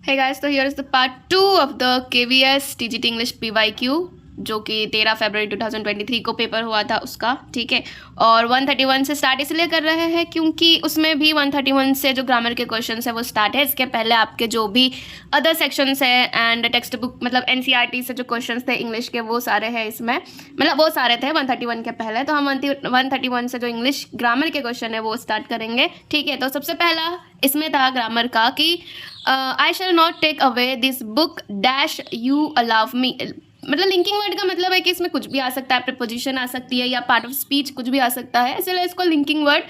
Hey guys, so here is the part 2 of the KVS TGT English PYQ जो कि 13 फरवरी 2023 को paper हुआ था उसका, ठीक है। और 131 से स्टार्ट इसलिए कर रहे हैं क्योंकि उसमें भी 131 से जो ग्रामर के क्वेश्चंस है वो स्टार्ट है। इसके पहले आपके जो भी अदर सेक्शंस है एंड टेक्स्ट बुक मतलब NCERT से जो क्वेश्चंस थे इंग्लिश के वो सारे हैं इसमें, मतलब वो सारे थे 131 के पहले। तो हम 131 से जो इंग्लिश ग्रामर के क्वेश्चन है वो स्टार्ट करेंगे, ठीक है। तो सबसे पहला इसमें था ग्रामर का कि I shall not take away this book dash you allow me. मतलब लिंकिंग वर्ड का मतलब है कि इसमें कुछ भी आ सकता है, प्रीपोजिशन आ सकती है या पार्ट ऑफ स्पीच कुछ भी आ सकता है, इसलिए इसको लिंकिंग वर्ड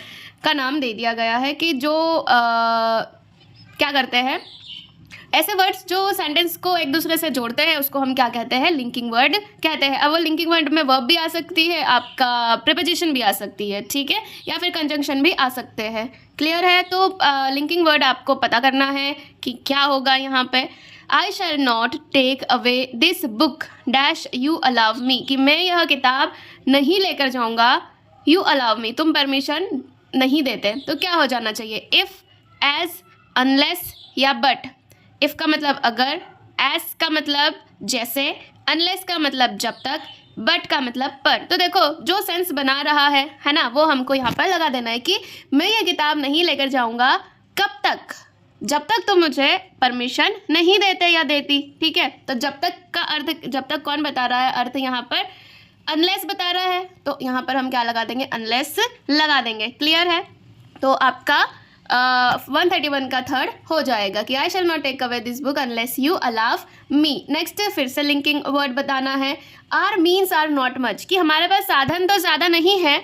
का नाम दे दिया गया है कि जो क्या करते हैं, ऐसे वर्ड्स जो सेंटेंस को एक दूसरे से जोड़ते हैं उसको हम क्या कहते हैं, लिंकिंग वर्ड कहते हैं। अब वो लिंकिंग वर्ड में वर्ब भी आ सकती है, आपका प्रीपोजिशन भी आ सकती है, ठीक है, या फिर कंजंक्शन भी आ सकते हैं। क्लियर है? तो लिंकिंग वर्ड आपको पता करना है कि क्या होगा यहाँ पे। I shall not take away this book dash you allow me, कि मैं यह किताब नहीं लेकर जाऊँगा, यू अलाउ मी, तुम परमिशन नहीं देते। तो क्या हो जाना चाहिए, इफ़, एज, अनलेस या बट। इफ़ का मतलब अगर, एस का मतलब जैसे, अनलेस का मतलब जब तक, बट का मतलब पर। तो देखो जो सेंस बना रहा है ना, वो हमको यहाँ पर लगा देना है कि मैं ये किताब नहीं लेकर जाऊँगा कब तक, जब तक तुम मुझे परमिशन नहीं देते या देती, ठीक है। तो जब तक का अर्थ, जब तक कौन बता रहा है, अर्थ यहाँ पर अनलेस बता रहा है, तो यहाँ पर हम क्या लगा देंगे, अनलेस लगा देंगे। क्लियर है? तो आपका 131 का थर्ड हो जाएगा कि I shall not take away this book unless you allow me. Next फिर से लिंकिंग वर्ड बताना है। Our means are not much, कि हमारे पास साधन तो ज़्यादा नहीं है,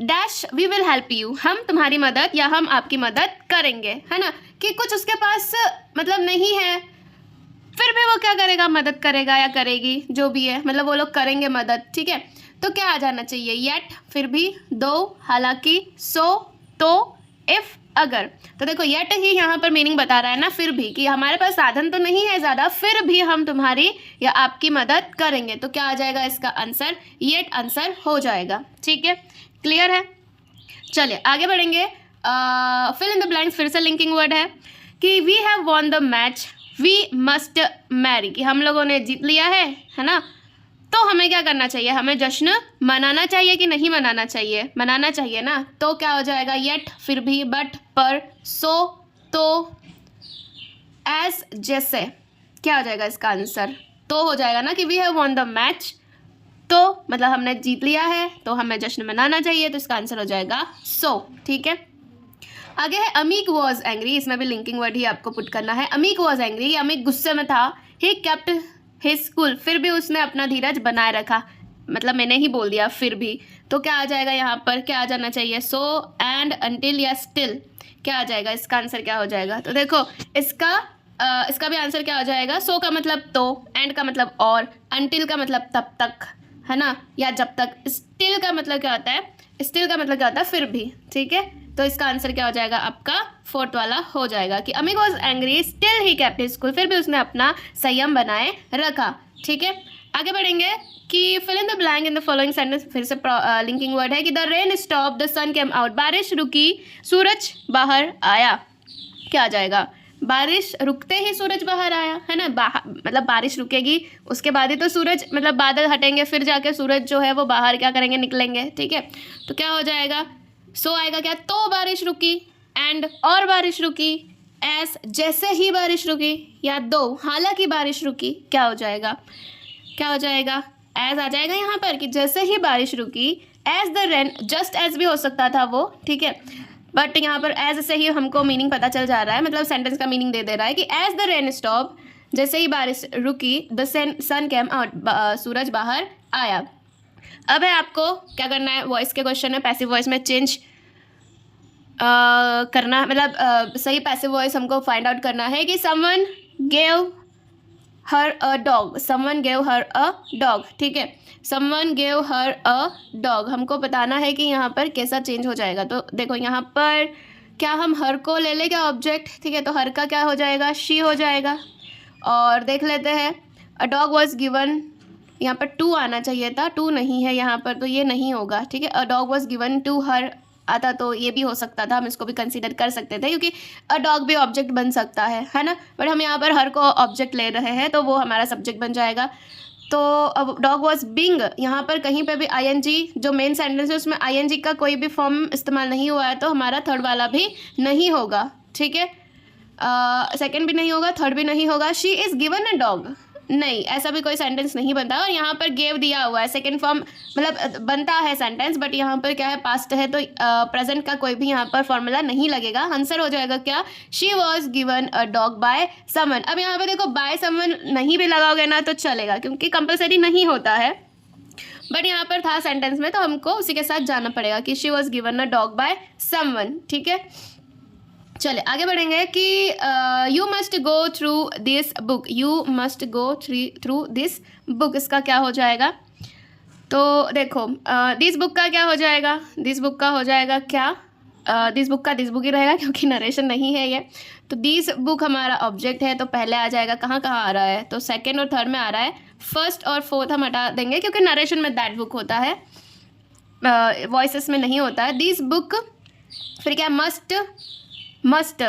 dash we will help you, हम तुम्हारी मदद या हम आपकी मदद करेंगे, है ना। कि कुछ उसके पास मतलब नहीं है, फिर भी वो क्या करेगा, मदद करेगा या करेगी, जो भी है, मतलब वो लोग करेंगे मदद, ठीक है। तो क्या आ जाना चाहिए, येट, फिर भी, दो, हालांकि, सो, तो, इफ़, अगर। तो देखो येट ही यहाँ पर मीनिंग बता रहा है ना, फिर भी, कि हमारे पास साधन तो नहीं है ज़्यादा, फिर भी हम तुम्हारी या आपकी मदद करेंगे। तो क्या आ जाएगा इसका आंसर, येट आंसर हो जाएगा, ठीक है। क्लियर है? चलिए आगे बढ़ेंगे। फिल इन द ब्लैंक्स फिर से लिंकिंग वर्ड है कि we have won the match we must merry, कि हम लोगों ने जीत लिया है ना, तो हमें क्या करना चाहिए, हमें जश्न मनाना चाहिए कि नहीं मनाना चाहिए, मनाना चाहिए ना। तो क्या हो जाएगा, येट, फिर भी, बट, पर, सो, तो, एज, जैसे। क्या हो जाएगा इसका आंसर, तो हो जाएगा ना, कि we have won the match, तो मतलब हमने जीत लिया है तो हमें जश्न मनाना चाहिए, तो इसका आंसर हो जाएगा सो, ठीक है। आगे है अमीक वॉज एंग्री, इसमें भी लिंकिंग वर्ड ही आपको पुट करना है। अमीक वॉज एंग्री, अमीक गुस्से में था। ही केप्ट हिज कूल, फिर भी उसने अपना धीरज बनाए रखा, मतलब मैंने ही बोल दिया फिर भी। तो क्या आ जाएगा यहाँ पर, क्या आ जाना चाहिए, सो, एंड, अंटिल या स्टिल। क्या आ जाएगा इसका आंसर, क्या हो जाएगा। तो देखो इसका भी आंसर क्या हो जाएगा, सो का मतलब तो, एंड का मतलब और, अंटिल का मतलब तब तक, है ना, या जब तक। स्टिल का मतलब क्या होता है, स्टिल का मतलब क्या होता है, फिर भी, ठीक है। तो इसका आंसर क्या हो जाएगा, आपका फोर्थ वाला हो जाएगा कि Amik was angry still he kept his cool, फिर भी उसने अपना संयम बनाए रखा, ठीक है। आगे बढ़ेंगे कि fill in the blank in the following sentence, फिर से लिंकिंग वर्ड है कि the rain stop, the sun came out, बारिश रुकी, सूरज बाहर आया। क्या आ जाएगा, बारिश रुकते ही सूरज बाहर आया, है ना। मतलब बारिश रुकेगी उसके बाद ही तो सूरज, मतलब बादल हटेंगे फिर जाके सूरज जो है वो बाहर क्या करेंगे, निकलेंगे, ठीक है। तो क्या हो जाएगा, सो आएगा क्या, तो बारिश रुकी, एंड और बारिश रुकी, एस जैसे ही बारिश रुकी, या दो हालांकि बारिश रुकी। क्या हो जाएगा, क्या हो जाएगा, एज आ जाएगा यहाँ पर कि जैसे ही बारिश रुकी, as the rain, just as भी हो सकता था वो, ठीक है, बट यहाँ पर एज से ही हमको मीनिंग पता चल जा रहा है, मतलब सेंटेंस का मीनिंग दे दे रहा है कि एज द रेन स्टॉप, जैसे ही बारिश रुकी, द सन केम आउट, सूरज बाहर आया। अब है आपको क्या करना है, वॉइस के क्वेश्चन है, पैसिव वॉइस में चेंज करना, मतलब सही पैसिव वॉइस हमको फाइंड आउट करना है कि someone gave her a dog, someone gave her a dog, ठीक है। Someone gave her a dog, हमको बताना है कि यहाँ पर कैसा चेंज हो जाएगा। तो देखो यहाँ पर क्या हम हर को ले लेंगे ऑब्जेक्ट, ठीक है, तो हर का क्या हो जाएगा, शी हो जाएगा। और देख लेते हैं, अ डॉग वॉज गिवन, यहाँ पर टू आना चाहिए था, टू नहीं है यहाँ पर, तो ये नहीं होगा, ठीक है। A dog was given to her आता तो ये भी हो सकता था, हम इसको भी कंसीडर कर सकते थे, क्योंकि अ डॉग भी ऑब्जेक्ट बन सकता है ना। बट हम यहाँ पर हर को ऑब्जेक्ट ले रहे हैं, तो वो हमारा सब्जेक्ट बन जाएगा। तो अब डॉग वॉज बिंग, यहाँ पर कहीं पे भी आईएनजी, जो मेन सेंटेंस है उसमें आईएनजी का कोई भी फॉर्म इस्तेमाल नहीं हुआ है, तो हमारा थर्ड वाला भी नहीं होगा, ठीक है। सेकंड भी नहीं होगा, थर्ड भी नहीं होगा। She is given a dog, नहीं, ऐसा भी कोई सेंटेंस नहीं बनता। और यहाँ पर गेव दिया हुआ है, सेकंड फॉर्म मतलब बनता है सेंटेंस, बट यहाँ पर क्या है, पास्ट है, तो प्रेजेंट का कोई भी यहाँ पर फॉर्मूला नहीं लगेगा। आंसर हो जाएगा क्या, she was given a dog by someone. अब यहाँ पर देखो बाय समवन नहीं भी लगाओगे ना तो चलेगा, क्योंकि कंपलसरी नहीं होता है, बट यहाँ पर था सेंटेंस में, तो हमको उसी के साथ जाना पड़ेगा कि she was given a dog by someone, ठीक है। चले आगे बढ़ेंगे कि you must go through this book, you must go through this book, इसका क्या हो जाएगा। तो देखो दिस बुक का क्या हो जाएगा, दिस बुक का हो जाएगा क्या, दिस बुक का दिस बुक ही रहेगा, क्योंकि नरेशन नहीं है ये। तो दिस बुक हमारा ऑब्जेक्ट है, तो पहले आ जाएगा, कहाँ कहाँ आ रहा है, तो सेकेंड और थर्ड में आ रहा है। फर्स्ट और फोर्थ हम हटा देंगे, क्योंकि नरेशन में दैट बुक होता है, वॉइसेस में नहीं होता है। दिस बुक, फिर क्या, मस्ट।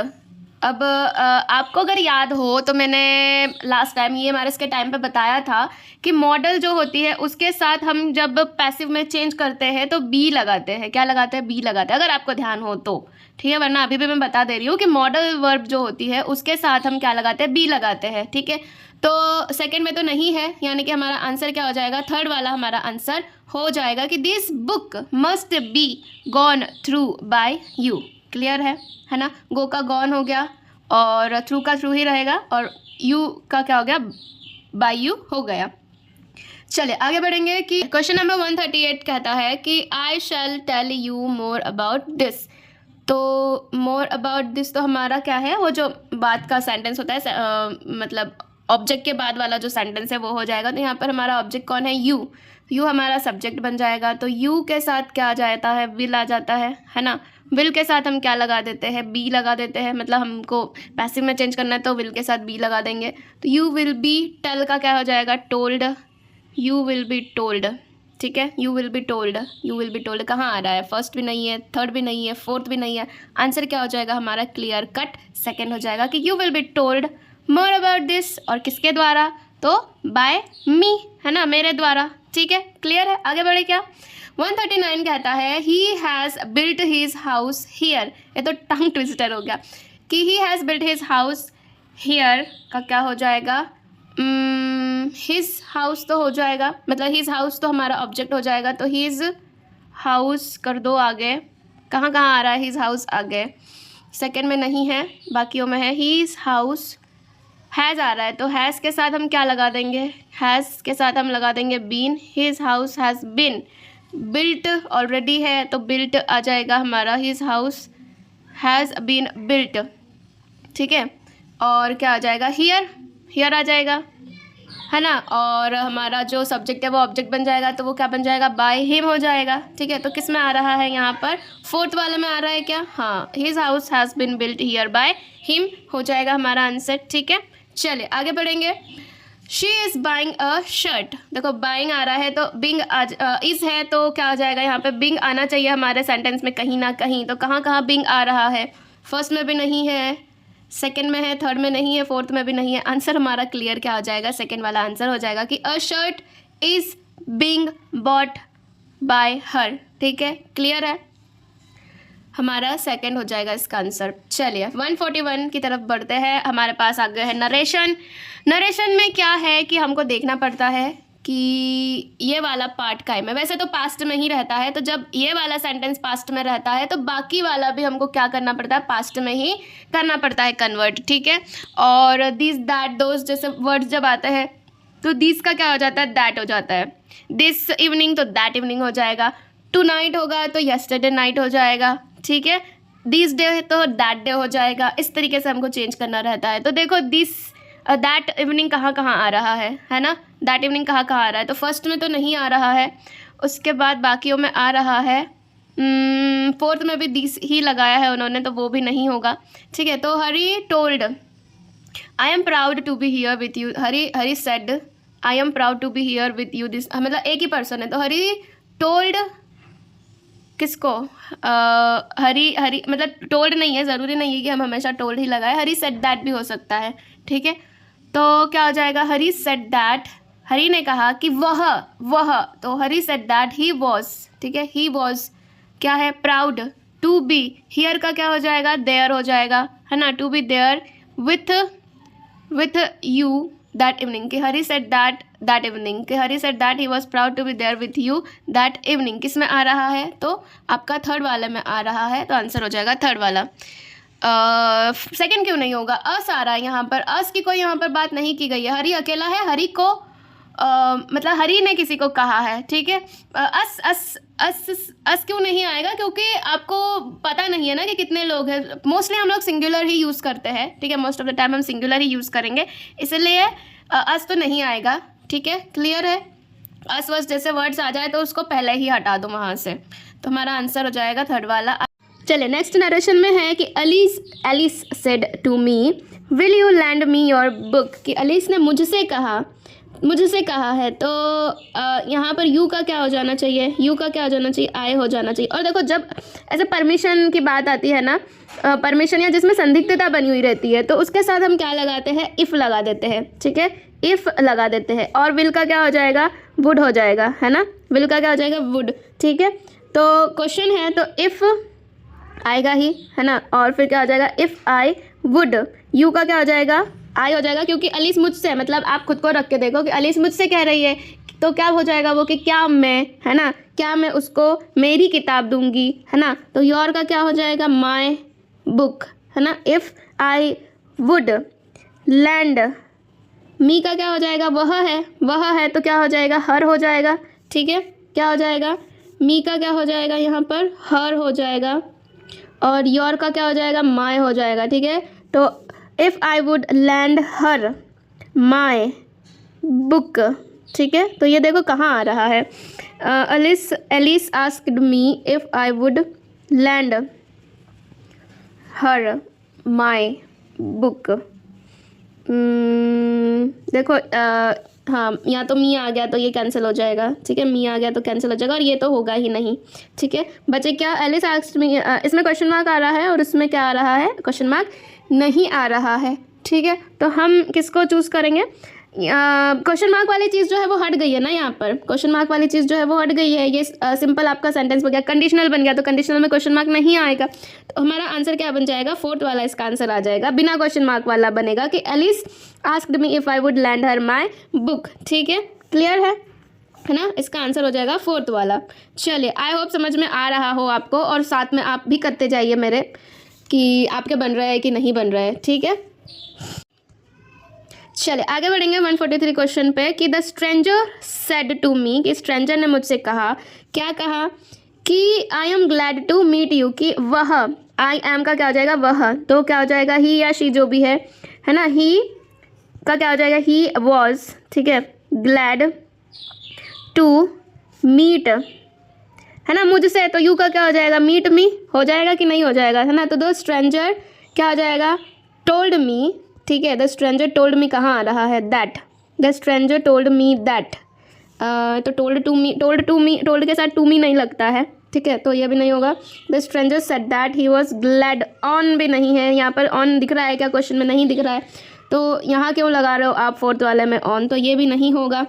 अब आपको अगर याद हो तो मैंने लास्ट टाइम ये हमारे इसके टाइम पे बताया था कि मॉडल जो होती है उसके साथ हम जब पैसिव में चेंज करते हैं तो बी लगाते हैं, क्या लगाते हैं, बी लगाते हैं, अगर आपको ध्यान हो तो, ठीक है। वरना अभी भी मैं बता दे रही हूँ कि मॉडल वर्ब जो होती है उसके साथ हम क्या लगाते हैं, बी लगाते हैं, ठीक है। तो सेकेंड में तो नहीं है, यानी कि हमारा आंसर क्या हो जाएगा, थर्ड वाला हमारा आंसर हो जाएगा कि this book must be gone through by you. Clear है ना। गो का गॉन हो गया, और थ्रू का थ्रू ही रहेगा, और यू का क्या हो गया, बाय यू हो गया। चले आगे बढ़ेंगे कि क्वेश्चन नंबर 138 कहता है कि I shall tell you more about this. तो मोर अबाउट दिस तो हमारा क्या है, वो जो बात का सेंटेंस होता है, मतलब ऑब्जेक्ट के बाद वाला जो सेंटेंस है वो हो जाएगा। तो यहाँ पर हमारा ऑब्जेक्ट कौन है, यू, यू हमारा सब्जेक्ट बन जाएगा। तो यू के साथ क्या आ जाता है, विल आ जाता है ना। विल के साथ हम क्या लगा देते हैं, बी लगा देते हैं, मतलब हमको पैसिव में चेंज करना है तो विल के साथ बी लगा देंगे। तो यू विल बी, टेल का क्या हो जाएगा, told, you will be told, ठीक है। You will be told, you will be told कहाँ आ रहा है, फर्स्ट भी नहीं है, थर्ड भी नहीं है, फोर्थ भी नहीं है। आंसर क्या हो जाएगा हमारा, क्लियर कट सेकेंड हो जाएगा कि you will be told more about this, और किसके द्वारा, तो बाय मी, है ना, मेरे द्वारा, ठीक है। क्लियर है, आगे बढ़े क्या। 139 कहता है he has built his house here, ये तो टंग ट्विस्टर हो गया कि he has built his house here का क्या हो जाएगा, हिज हाउस तो हो जाएगा, मतलब हिज हाउस तो हमारा ऑब्जेक्ट हो जाएगा। तो हिज हाउस कर दो आगे, कहाँ कहाँ आ रहा है हिज हाउस, आगे सेकेंड में नहीं है, बाकियों में है। हिज हाउस, हैज़ आ रहा है, तो हैज़ के साथ हम क्या लगा देंगे, हैज़ के साथ हम लगा देंगे been. His house has been built, already है तो बिल्ट आ जाएगा हमारा, his house has been built, ठीक है। और क्या आ जाएगा, हियर, हियर आ जाएगा, है ना। और हमारा जो सब्जेक्ट है वो ऑब्जेक्ट बन जाएगा, तो वो क्या बन जाएगा, बाय हिम हो जाएगा, ठीक है। तो किस में आ रहा है, यहाँ पर फोर्थ वाले में आ रहा है क्या, हाँ, his house has been built here by him हो जाएगा हमारा आंसर, ठीक है। चलिए आगे बढ़ेंगे। She is buying a shirt, देखो बाइंग आ रहा है तो बिंग इज़ है, तो क्या आ जाएगा यहाँ पे, बिंग आना चाहिए हमारे सेंटेंस में कहीं ना कहीं। तो कहाँ कहाँ बिंग आ रहा है, फर्स्ट में भी नहीं है, सेकंड में है, थर्ड में नहीं है, फोर्थ में भी नहीं है। आंसर हमारा क्लियर क्या हो जाएगा, सेकंड वाला आंसर हो जाएगा कि a shirt is being bought by her, ठीक है। क्लियर है, हमारा सेकंड हो जाएगा इसका आंसर। चलिए 141 की तरफ बढ़ते हैं। हमारे पास आ गया है नरेशन। नरेशन में क्या है कि हमको देखना पड़ता है कि ये वाला पार्ट का है, वैसे तो पास्ट में ही रहता है, तो जब ये वाला सेंटेंस पास्ट में रहता है तो बाकी वाला भी हमको क्या करना पड़ता है, पास्ट में ही करना पड़ता है कन्वर्ट, ठीक है। और दिस दैट दोज जैसे वर्ड्स जब आते हैं तो दिस का क्या हो जाता है, दैट हो जाता है। दिस इवनिंग तो दैट इवनिंग हो जाएगा, टू नाइट होगा तो यस्टरडे नाइट हो जाएगा, ठीक है। दिस डे है तो दैट डे हो जाएगा। इस तरीके से हमको चेंज करना रहता है। तो देखो दिस दैट इवनिंग कहाँ कहाँ आ रहा है ना, दैट इवनिंग कहाँ कहाँ आ रहा है, तो फर्स्ट में तो नहीं आ रहा है, उसके बाद बाकियों में आ रहा है, फोर्थ में भी दिस ही लगाया है उन्होंने, तो वो भी नहीं होगा, ठीक है। तो Hari told I am proud to be here with you, Hari said I am proud to be here with you, this मतलब एक ही पर्सन है, तो हरी टोल्ड किसको? हरी हरी मतलब टोल्ड नहीं है, ज़रूरी नहीं है कि हम हमेशा टोल्ड ही लगाए, हरी सेड दैट भी हो सकता है, ठीक है। तो क्या हो जाएगा? हरी सेड दैट, हरी ने कहा कि वह, तो हरी सेड दैट ही वॉज, ठीक है, ही वॉज क्या है? प्राउड टू बी, हियर का क्या हो जाएगा? देयर हो जाएगा, है ना, to be there with you that evening, कि हरी सेड दैट इवनिंग, कि Hari said that he was proud to be there with you that evening. किस में आ रहा है? तो आपका थर्ड वाले में आ रहा है, तो आंसर हो जाएगा थर्ड वाला। सेकंड क्यों नहीं होगा? अस आ रहा है यहाँ पर, अस की कोई यहाँ पर बात नहीं की गई है, हरी अकेला है, हरी को मतलब हरी ने किसी को कहा है, ठीक है। अस अस अस अस क्यों नहीं आएगा? क्योंकि आपको पता नहीं है ना कि कितने लोग हैं, मोस्टली हम लोग सिंगुलर ही यूज़ करते हैं, ठीक है, मोस्ट ऑफ द टाइम हम सिंगुलर ही यूज़ करेंगे, इसलिए अस तो नहीं आएगा, ठीक है, क्लियर है। अस वस जैसे वर्ड्स आ जाए तो उसको पहले ही हटा दो वहाँ से, तो हमारा आंसर हो जाएगा थर्ड वाला। चलिए नेक्स्ट नरेशन में है कि Alice said to me will you lend me your book, कि एलिस ने मुझसे कहा है, तो यहाँ पर यू का क्या हो जाना चाहिए? यू का क्या हो जाना चाहिए? आई हो जाना चाहिए। और देखो जब ऐसे परमिशन की बात आती है ना, परमिशन या जिसमें संदिग्धता बनी हुई रहती है, तो उसके साथ हम क्या लगाते हैं? इफ़ लगा देते हैं, ठीक है, इफ़ लगा देते हैं। और विल का क्या हो जाएगा? वुड हो जाएगा, है ना, विल का क्या हो जाएगा? वुड, ठीक है। तो क्वेश्चन है तो इफ़ आएगा ही, है ना, और फिर क्या हो जाएगा? इफ़ आई वुड, यू का क्या हो जाएगा? आई हो जाएगा, क्योंकि अलीस मुझसे, मतलब आप खुद को रख के देखो कि अलीस मुझसे कह रही है, तो क्या हो जाएगा वो कि क्या मैं, है ना, क्या मैं उसको मेरी किताब दूंगी, है ना, तो योर का क्या हो जाएगा? माई बुक, है ना। इफ़ आई वुड लैंड, मी का क्या हो जाएगा? वह है, तो क्या हो जाएगा? हर हो जाएगा, ठीक है, क्या हो जाएगा? मी का क्या हो जाएगा? यहाँ पर हर हो जाएगा, और योर का क्या हो जाएगा? माई हो जाएगा, ठीक है। तो if I would lend her my book, ठीक है, तो ये देखो कहाँ आ रहा है। Alice asked me if I would lend her my book. देखो हाँ, यहाँ तो मी आ गया तो ये कैंसिल हो जाएगा, ठीक है, मी आ गया तो कैंसिल हो जाएगा, और ये तो होगा ही नहीं, ठीक है। बचे क्या? एलिस आस्क्ड मी, इसमें क्वेश्चन मार्क आ रहा है और इसमें क्या आ रहा है? क्वेश्चन मार्क नहीं आ रहा है, ठीक है। तो हम किसको चूज़ करेंगे? क्वेश्चन मार्क वाली चीज़ जो है वो हट गई है ना, यहाँ पर क्वेश्चन मार्क वाली चीज़ जो है वो हट गई है, ये सिंपल आपका सेंटेंस हो गया, कंडीशनल बन गया, तो कंडीशनल में क्वेश्चन मार्क नहीं आएगा, तो हमारा आंसर क्या बन जाएगा? फोर्थ वाला इसका आंसर आ जाएगा, बिना क्वेश्चन मार्क वाला बनेगा कि Alice asked me if I would lend her my book, ठीक है, क्लियर है ना, इसका आंसर हो जाएगा फोर्थ वाला। चलिए आई होप समझ में आ रहा हो आपको, और साथ में आप भी करते जाइए मेरे कि आपके बन रहा है कि नहीं बन रहा है, ठीक है। चलिए आगे बढ़ेंगे 143 क्वेश्चन पे कि the stranger said to me, कि स्ट्रेंजर ने मुझसे कहा, क्या कहा? कि I am glad to meet you, कि वह, आई एम का क्या हो जाएगा? वह, तो क्या हो जाएगा? ही या शी जो भी है ना, ही का क्या हो जाएगा? ही वॉज, ठीक है, ग्लैड टू मीट, है ना, मुझसे, तो यू का क्या हो जाएगा? मीट मी हो जाएगा कि नहीं हो जाएगा, है ना, तो द स्ट्रेंजर क्या हो जाएगा? टोल्ड मी, ठीक है, द स्ट्रेंजर टोल्ड मी कहाँ आ रहा है? That, the stranger told me that, तो टोल्ड टू मी, टोल्ड के साथ टू मी नहीं लगता है, ठीक है, तो ये भी नहीं होगा। The stranger said that he was glad, on भी नहीं है, यहाँ पर ऑन दिख रहा है क्या? क्वेश्चन में नहीं दिख रहा है, तो यहाँ क्यों लगा रहे हो आप फोर्थ वाले में ऑन, तो ये भी नहीं होगा।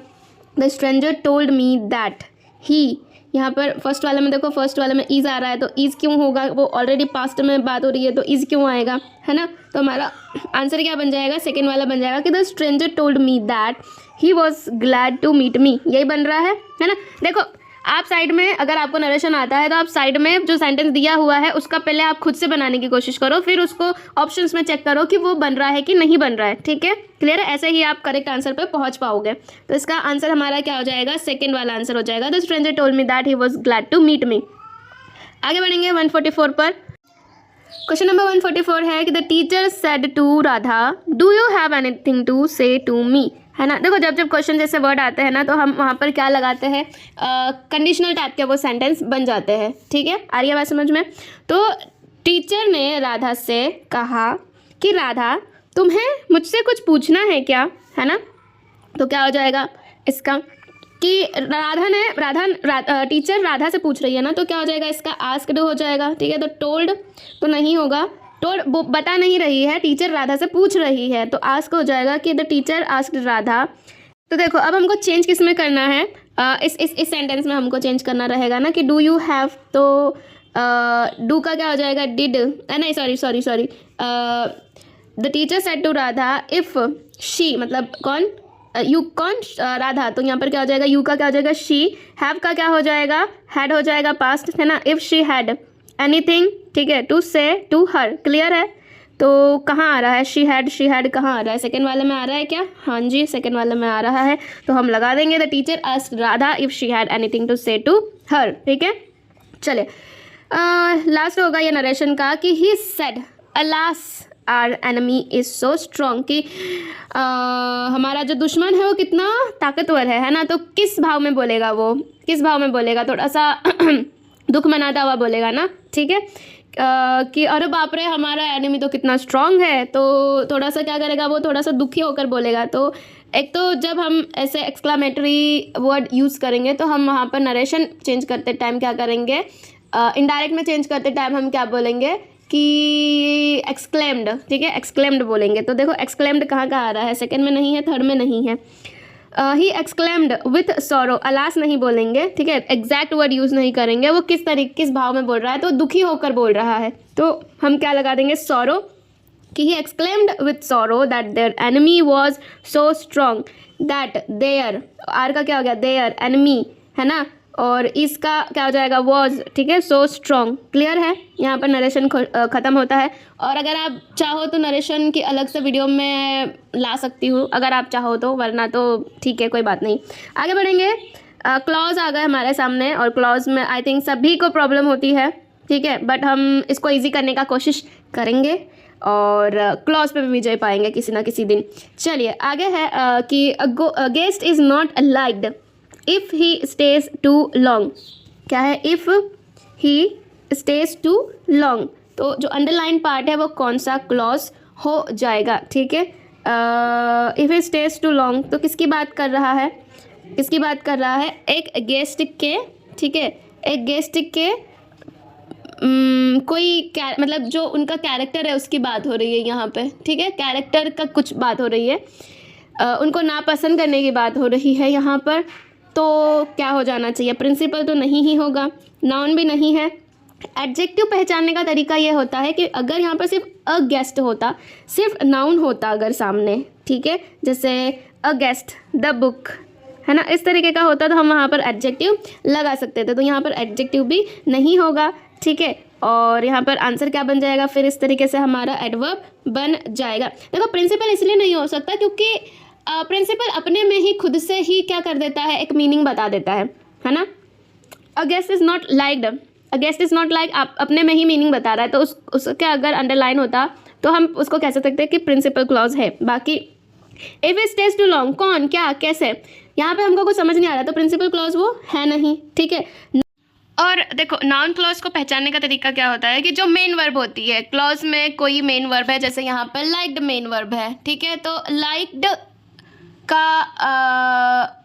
The stranger told me that ही, यहाँ पर फर्स्ट वाले में देखो, फर्स्ट वाले में इज़ आ रहा है, तो इज़ क्यों होगा? वो ऑलरेडी पास्ट में बात हो रही है, तो इज़ क्यों आएगा, है ना, तो हमारा आंसर क्या बन जाएगा? सेकेंड वाला बन जाएगा कि the stranger told me that he was glad to meet me, यही बन रहा है ना। देखो आप साइड में, अगर आपको नरेशन आता है तो आप साइड में जो सेंटेंस दिया हुआ है उसका पहले आप खुद से बनाने की कोशिश करो, फिर उसको ऑप्शंस में चेक करो कि वो बन रहा है कि नहीं बन रहा है, ठीक है, क्लियर है, ऐसे ही आप करेक्ट आंसर पे पहुंच पाओगे। तो इसका आंसर हमारा क्या हो जाएगा? सेकेंड वाला आंसर हो जाएगा, the stranger told me that he was glad to meet me. आगे बढ़ेंगे 144 पर। क्वेश्चन नंबर 144 है कि the teacher said to Radha do you have anything to say to me, है ना। देखो जब जब क्वेश्चन जैसे वर्ड आते हैं ना, तो हम वहाँ पर क्या लगाते हैं? कंडीशनल टाइप के वो सेंटेंस बन जाते हैं, ठीक है, आ रही है बात समझ में। तो टीचर ने राधा से कहा कि राधा तुम्हें मुझसे कुछ पूछना है क्या, है ना, तो क्या हो जाएगा इसका? कि टीचर राधा से पूछ रही है ना, तो क्या हो जाएगा इसका, आस्क्ड हो जाएगा, ठीक है। तो टोल्ड तो नहीं होगा, टोल्ड बता नहीं रही है, टीचर राधा से पूछ रही है, तो आस्क हो जाएगा कि द टीचर आस्क्ड राधा। तो देखो अब हमको चेंज किस में करना है, इस सेंटेंस में हमको चेंज करना रहेगा ना कि डू यू हैव, तो डू का क्या हो जाएगा, डिड, नहीं sorry the teacher said to Radha if she, मतलब कौन, यू कौन, राधा, तो यहाँ पर क्या हो जाएगा, यू का क्या हो जाएगा शी, हैव का क्या हो जाएगा, हैड हो जाएगा, पास्ट है ना। इफ़ शी हैड एनीथिंग, ठीक है, to say to her, clear है। तो कहाँ आ रहा है, शी हैड कहाँ आ रहा है, सेकंड वाले में आ रहा है क्या, हाँ जी सेकंड वाले में आ रहा है, तो हम लगा देंगे the teacher asked Radha if she had anything to say to her, ठीक है। चलिए लास्ट होगा ये नरेशन का कि he said alas our enemy is so strong, कि हमारा जो दुश्मन है वो कितना ताकतवर है ना। तो किस भाव में बोलेगा वो, किस भाव में बोलेगा, थोड़ा सा दुख मनाता हुआ बोलेगा ना, ठीक है। कि अरे बाप रे हमारा एनिमी तो कितना स्ट्रॉन्ग है, तो थोड़ा सा क्या करेगा वो, थोड़ा सा दुखी होकर बोलेगा। तो एक तो जब हम ऐसे एक्सक्लामेटरी वर्ड यूज़ करेंगे तो हम वहाँ पर नरेशन चेंज करते टाइम क्या करेंगे, इनडायरेक्ट में चेंज करते टाइम हम क्या बोलेंगे कि एक्सक्लेम्ड, ठीक है, एक्सक्लेम्ड बोलेंगे। तो देखो एक्सक्लेम्ड कहाँ आ रहा है, सेकंड में नहीं है, थर्ड में नहीं है। ही एक्सक्लेम्ड विथ सॉरो, अलास नहीं बोलेंगे, ठीक है, एग्जैक्ट वर्ड यूज़ नहीं करेंगे। वो किस भाव में बोल रहा है, तो दुखी होकर बोल रहा है, तो हम क्या लगा देंगे, सॉरो, कि he exclaimed with sorrow that their enemy was so strong that their, our का क्या हो गया, देयर एनिमी है ना, और इसका क्या हो जाएगा, वॉज, ठीक है, सो स्ट्रॉन्ग, क्लियर है। यहाँ पर नरेशन ख़त्म होता है। और अगर आप चाहो तो नरेशन की अलग से वीडियो में ला सकती हूँ अगर आप चाहो तो, वरना तो ठीक है कोई बात नहीं। आगे बढ़ेंगे, क्लॉज आ गए हमारे सामने, और क्लॉज में आई थिंक सभी को प्रॉब्लम होती है, ठीक है, बट हम इसको ईजी करने का कोशिश करेंगे और क्लॉज पे भी विजय पाएंगे किसी ना किसी दिन। चलिए आगे है कि guest is not liked if he stays too long, क्या है, if he stays too long, तो जो अंडरलाइन पार्ट है वो कौन सा क्लॉज हो जाएगा, ठीक है। If he stays too long, तो किसकी बात कर रहा है, किसकी बात कर रहा है, एक गेस्ट के, ठीक है, एक गेस्ट के कोई मतलब जो उनका कैरेक्टर है उसकी बात हो रही है यहाँ पे, ठीक है, कैरेक्टर का कुछ बात हो रही है, उनको नापसंद करने की बात हो रही है यहाँ पर। तो क्या हो जाना चाहिए, प्रिंसिपल तो नहीं ही होगा, नाउन भी नहीं है। एडजेक्टिव पहचानने का तरीका ये होता है कि अगर यहाँ पर सिर्फ अ गेस्ट होता, सिर्फ नाउन होता अगर सामने, ठीक है, जैसे अ गेस्ट द बुक है ना, इस तरीके का होता तो हम वहाँ पर एडजेक्टिव लगा सकते थे। तो यहाँ पर एडजेक्टिव भी नहीं होगा, ठीक है, और यहाँ पर आंसर क्या बन जाएगा, फिर इस तरीके से हमारा एडवर्ब बन जाएगा। देखो प्रिंसिपल इसलिए नहीं हो सकता क्योंकि प्रिंसिपल अपने में ही खुद से ही क्या कर देता है, एक मीनिंग बता देता है ना। A guest is not liked, a guest is not like, आप अपने में ही मीनिंग बता रहा है, तो उसका अगर अंडरलाइन होता तो हम उसको कह सकते हैं कि प्रिंसिपल क्लॉज है। बाकी if it stays too long, कौन, क्या, कैसे, यहाँ पे हमको कुछ समझ नहीं आ रहा, तो प्रिंसिपल क्लॉज वो है नहीं, ठीक है। और देखो नाउन क्लॉज को पहचानने का तरीका क्या होता है कि जो मेन वर्ब होती है, क्लॉज में कोई मेन वर्ब है, जैसे यहाँ पर लाइक्ड मेन वर्ब है, ठीक है, तो लाइक्ड का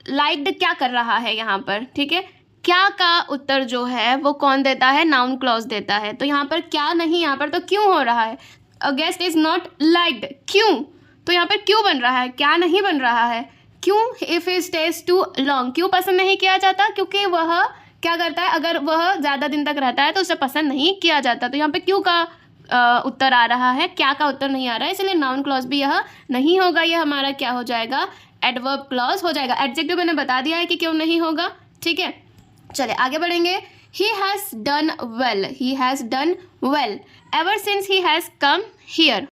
लाइक्ड क्या कर रहा है यहाँ पर, ठीक है, क्या का उत्तर जो है वो कौन देता है, नाउन क्लॉज देता है। तो यहाँ पर क्या नहीं, यहाँ पर तो क्यों हो रहा है, a guest is not liked, क्यों, तो यहाँ पर क्यों बन रहा है, क्या नहीं बन रहा है, क्यों, if it stays too long, क्यों पसंद नहीं किया जाता, क्योंकि वह क्या करता है, अगर वह ज़्यादा दिन तक रहता है तो उसे पसंद नहीं किया जाता। तो यहाँ पे क्यों का उत्तर आ रहा है, क्या का उत्तर नहीं आ रहा है, इसलिए नाउन क्लॉज भी यह नहीं होगा, यह हमारा क्या हो जाएगा, एडवर्ब क्लॉज हो जाएगा। एडजेक्टिव मैंने बता दिया है कि क्यों नहीं होगा, ठीक है। चलिए आगे बढ़ेंगे, he has done well, he has done well ever since he has come here.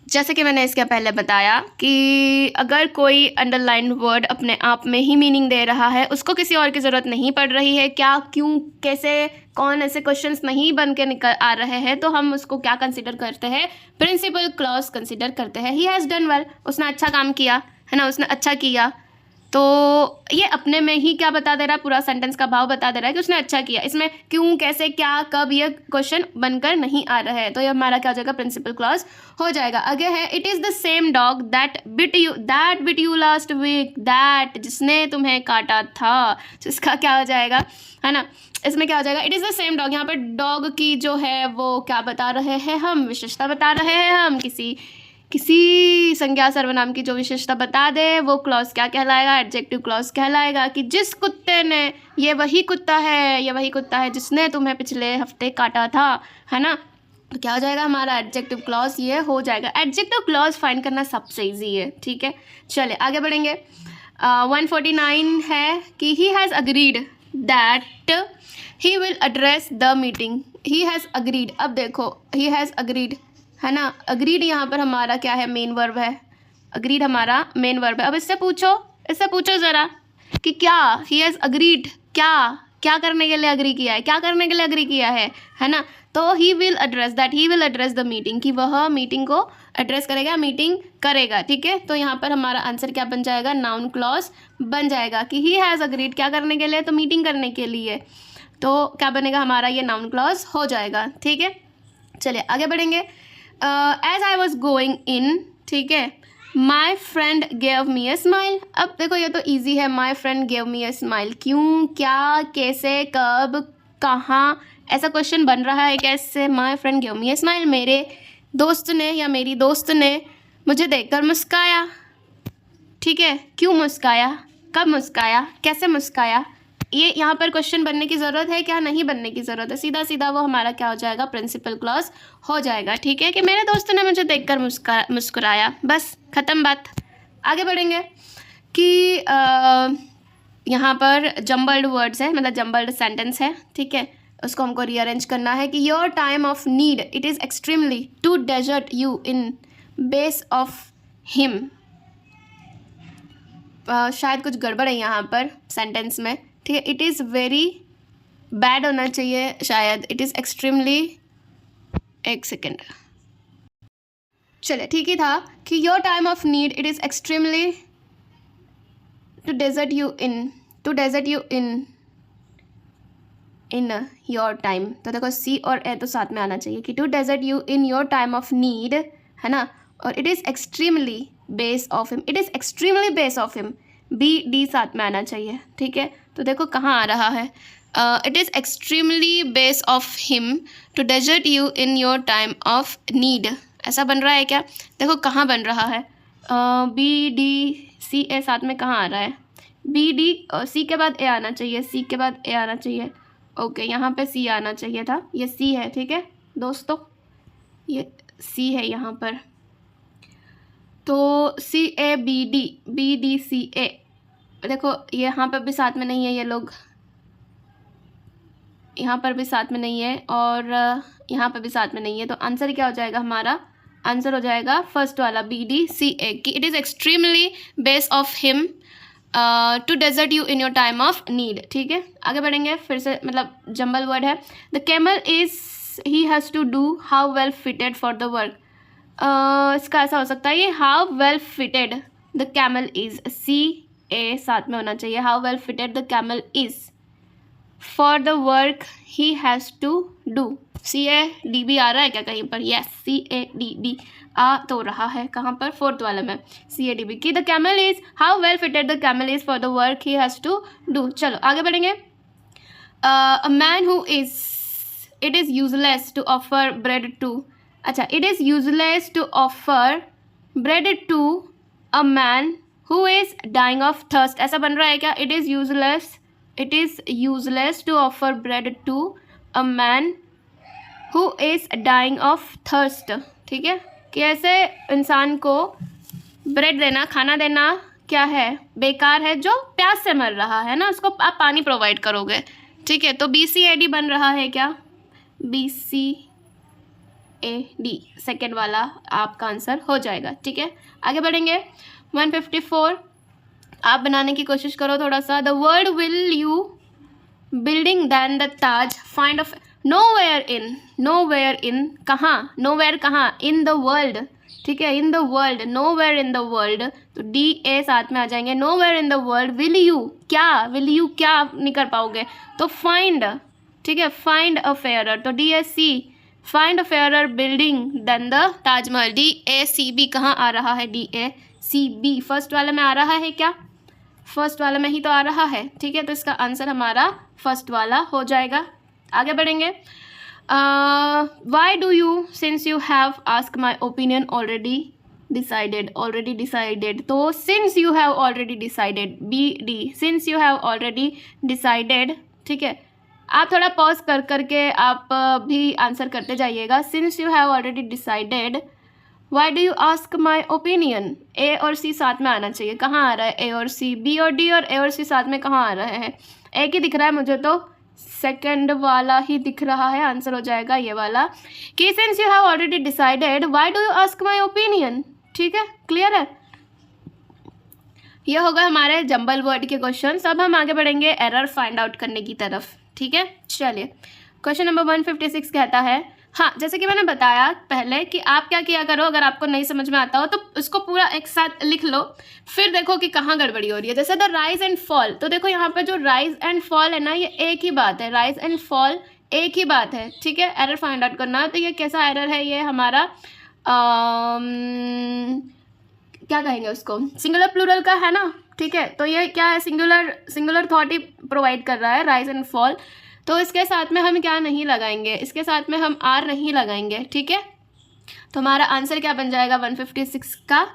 जैसे कि मैंने इसके पहले बताया कि अगर कोई अंडरलाइन वर्ड अपने आप में ही मीनिंग दे रहा है, उसको किसी और की ज़रूरत नहीं पड़ रही है, क्या, क्यों, कैसे, कौन, ऐसे क्वेश्चंस नहीं बन के निकल आ रहे हैं, तो हम उसको क्या कंसीडर करते हैं, प्रिंसिपल क्लॉज कंसीडर करते हैं। ही हैज़ डन वेल, उसने अच्छा काम किया है ना, उसने अच्छा किया, तो ये अपने में ही क्या बता दे रहा है, पूरा सेंटेंस का भाव बता दे रहा है कि उसने अच्छा किया। इसमें क्यों, कैसे, क्या, कब, ये क्वेश्चन बनकर नहीं आ रहा है, तो ये हमारा क्या हो जाएगा, प्रिंसिपल क्लॉज हो जाएगा। आगे है, it is the same dog that bit you last week, that जिसने तुम्हें काटा था, तो इसका क्या हो जाएगा, है ना, इसमें क्या हो जाएगा, it is the same dog. यहाँ पर डॉग की जो है वो क्या बता रहे हैं हम, विशेषता बता रहे हैं हम, किसी संज्ञा सर्वनाम की जो विशेषता बता दे वो क्लॉज क्या कहलाएगा, एडजेक्टिव क्लॉज कहलाएगा। कि जिस कुत्ते ने, ये वही कुत्ता है जिसने तुम्हें पिछले हफ्ते काटा था, है ना, तो क्या हो जाएगा हमारा एडजेक्टिव क्लॉज ये हो जाएगा। एडजेक्टिव क्लॉज फाइंड करना सबसे ईजी है, ठीक है। चलिए आगे बढ़ेंगे। 149 है कि he has agreed that he will address the meeting. He has agreed, अब देखो ही हैज़ अग्रीड, है ना, अग्रीड यहाँ पर हमारा क्या है, मेन वर्ब है। अग्रीड हमारा मेन वर्ब है। अब इससे पूछो ज़रा कि क्या ही हैज़ अग्रीड, क्या करने के लिए अग्री किया है, क्या करने के लिए अग्री किया है ना। तो he will address the meeting, कि वह मीटिंग को एड्रेस करेगा, मीटिंग करेगा, ठीक है। तो यहाँ पर हमारा आंसर क्या बन जाएगा, नाउन क्लॉज बन जाएगा। कि ही हैज़ अग्रीड क्या करने के लिए, तो मीटिंग करने के लिए, तो क्या बनेगा हमारा ये नाउन क्लॉज हो जाएगा, ठीक है। चलिए आगे बढ़ेंगे। As I was going in, ठीक है, my friend gave me a smile. अब देखो ये तो ईजी है, my friend gave me a smile, क्यों, क्या, कैसे, कब, कहाँ, ऐसा क्वेश्चन बन रहा है कैसे, माई friend gave me a smile, मेरे दोस्त ने या मेरी दोस्त ने मुझे देखकर मुस्काया, ठीक है। क्यों मुस्काया, कब मुस्काया, कैसे मुस्काया, ये यहाँ पर क्वेश्चन बनने की ज़रूरत है क्या, नहीं बनने की ज़रूरत है, सीधा सीधा वो हमारा क्या हो जाएगा, प्रिंसिपल क्लॉज हो जाएगा, ठीक है। कि मेरे दोस्त ने मुझे देखकर मुस्कुराया, बस ख़त्म बात। आगे बढ़ेंगे कि यहाँ पर जम्बल्ड वर्ड्स है, मतलब जम्बल्ड सेंटेंस है, ठीक है, उसको हमको रीअरेंज करना है। कि your time of need it is extremely to desert you in base of him. शायद कुछ गड़बड़ है यहाँ पर सेंटेंस में, ठीक है। इट इज़ वेरी बैड होना चाहिए शायद, इट इज़ एक्सट्रीमली, एक सेकेंड, चलिए ठीक ही था। कि your time of need it is extremely to desert you in your time, तो देखो सी और ए तो साथ में आना चाहिए। कि to desert you in your time of need, है ना, और it is extremely base of him, it is extremely base of him, B D साथ में आना चाहिए, ठीक है। तो देखो कहाँ आ रहा है, it is extremely base of him to desert you in your time of need, ऐसा बन रहा है क्या, देखो कहाँ बन रहा है, बी डी सी ए साथ में कहाँ आ रहा है, बी डी सी के बाद ए आना चाहिए, सी के बाद ए आना चाहिए, ओके, यहाँ पे सी आना चाहिए था, ये सी है, ठीक है दोस्तों, ये सी है यहाँ पर। तो सी ए बी डी सी ए, देखो यहाँ पर भी साथ में नहीं है, ये लोग यहाँ पर भी साथ में नहीं है और यहाँ पर भी साथ में नहीं है, तो आंसर क्या हो जाएगा हमारा, आंसर हो जाएगा फर्स्ट वाला बी डी सी ए। कि it is extremely base of him to desert you in your time of need, ठीक है। आगे बढ़ेंगे, फिर से मतलब जंबल वर्ड है। The camel is he has to do how well fitted for the work, इसका ऐसा हो सकता है ये how well fitted the camel is, C A साथ में होना चाहिए, how well fitted the camel is for the work he has to do, C A D B आ रहा है क्या कहीं पर, yes C A D B आ तो रहा है, कहाँ पर, फोर्थ वाला में, सी ए डी बी। कि the camel is how well fitted the camel is for the work he has to do. चलो आगे बढ़ेंगे। A man who is, it is useless to offer bread to, अच्छा, it is useless to offer bread to a man who is dying of thirst, ऐसा बन रहा है क्या, it is useless to offer bread to a man who is dying of thirst, ठीक है। कि ऐसे इंसान को ब्रेड देना, खाना देना क्या है, बेकार है, जो प्यास से मर रहा है ना, उसको आप पानी प्रोवाइड करोगे, ठीक है। तो बी सी ए डी बन रहा है क्या, B C A D second वाला आपका आंसर हो जाएगा, ठीक है। आगे बढ़ेंगे। 154 आप बनाने की कोशिश करो थोड़ा सा। The word will you building than the Taj find of nowhere in, कहाँ, नोवेयर कहाँ, इन द वर्ल्ड, ठीक है, in the world, nowhere in the world, तो डी ए साथ में आ जाएंगे। Nowhere in the world will you, क्या विल यू क्या नहीं कर पाओगे, तो फाइंड, ठीक है, फाइंड अ फेयरर, तो D A C, find a fairer building than the Taj Mahal. D A C B कहाँ आ रहा है, D A C B first वाले में आ रहा है क्या, फर्स्ट वाले में ही तो आ रहा है, ठीक है, तो इसका आंसर हमारा फर्स्ट वाला हो जाएगा। आगे बढ़ेंगे। Why do you, since you have asked my opinion already decided, already decided, तो since you have already decided, B D, since you have already decided, ठीक है, आप थोड़ा पॉज कर करके आप भी आंसर करते जाइएगा। Since you have already decided, why do you ask my opinion, A और सी साथ में आना चाहिए, कहाँ आ रहा है ए और सी, बी और डी और ए और सी साथ में कहाँ आ रहे हैं, एक ही दिख रहा है मुझे, तो सेकंड वाला ही दिख रहा है, आंसर हो जाएगा ये वाला कि since you have already decided why do you ask my opinion. ठीक है, क्लियर है, ये होगा हमारे जंबल वर्ड के क्वेश्चन। अब हम आगे बढ़ेंगे एरर फाइंड आउट करने की तरफ। ठीक है, चलिए क्वेश्चन नंबर 156 कहता है, हाँ जैसे कि मैंने बताया पहले कि आप क्या किया करो, अगर आपको नहीं समझ में आता हो तो उसको पूरा एक साथ लिख लो, फिर देखो कि कहाँ गड़बड़ी हो रही है। जैसे द राइज एंड फॉल, तो देखो यहाँ पर जो राइज एंड फॉल है ना, ये एक ही बात है, राइज एंड फॉल एक ही बात है। ठीक है, एरर फाइंड आउट करना है, तो ये कैसा एरर है, ये हमारा क्या कहेंगे उसको, सिंगुलर प्लूरल का है ना। ठीक है, तो ये क्या है, सिंगुलर थॉट ही प्रोवाइड कर रहा है, राइज एंड फॉल। तो इसके साथ में हम क्या नहीं लगाएंगे, इसके साथ में हम आर नहीं लगाएंगे। ठीक है, तो हमारा आंसर क्या बन जाएगा, 156 का